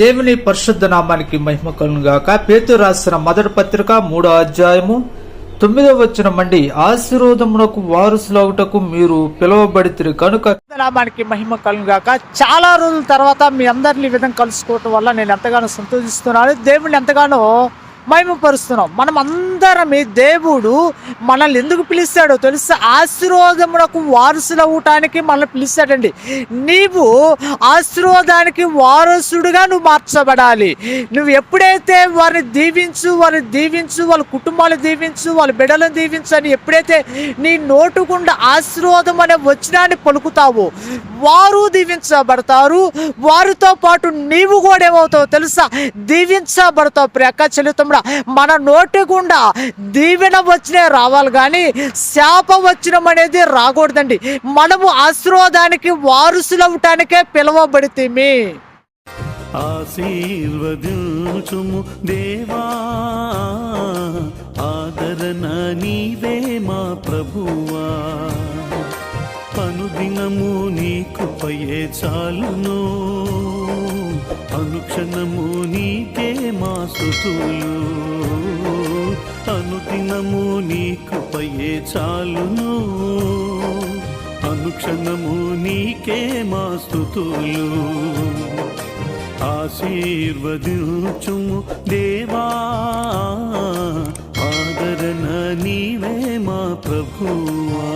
దేవుని పరిశుద్ధ నామానికి మహిమ కలుగును గాక. పేతురు రాసిన మొదటి పత్రిక 3వ అధ్యాయము 9వ వచనం అండి. ఆశీర్వాదమునకు వారసులవుటకు మీరు పిలువబడితిరి కనుక నామానికి మహిమ కలుగును గాక. చాలా రోజుల తర్వాత మీ అందరిని ఈ విధంగా కలుసుకోవటం వల్ల నేను ఎంతగానో సంతోషిస్తున్నాను. దేవుడిని ఎంతగానో మహిమపరుస్తున్నాం. మనం అందరం దేవుడు మనల్ని ఎందుకు పిలిస్తాడో తెలుసా? ఆశీర్వాదమునకు వారసులవ్వటానికి మనల్ని పిలిస్తాడండి. నీవు ఆశీర్వాదానికి వారసుడుగా నువ్వు మార్చబడాలి. నువ్వు ఎప్పుడైతే వారిని దీవించు వాళ్ళ కుటుంబాలు దీవించు, వాళ్ళ బిడ్డలను దీవించు అని ఎప్పుడైతే నీ నోటుకుండా ఆశీర్వాదం అనే వచనాన్ని పలుకుతావో వారు దీవించబడతారు. వారితో పాటు నీవు కూడా ఏమవుతావు తెలుసా? దీవించబడతావు. ప్రియక చెల్లితమ్ముడా, మన నోటి గుండా దీవెన వచ్చినే రావాలి కానీ శాప వచనం అనేది రాకూడదండి. మనము ఆశీర్వాదానికి వారసులవటానికే పిలువబడితేమి. ఆశీర్వదించుము దేవా, ఆదరణ నీవే మా ప్రభువా, అనుదినము నీ కృపయే చాలును, అనుక్షణము నీకే మా స్తుతులు, అనుదినము నీ కృపయే చాలును, అనుక్షణము నీకే మా స్తుతులు. ఆశీర్వదించుము దేవా, ఆదరణ నీవే మా ప్రభువా.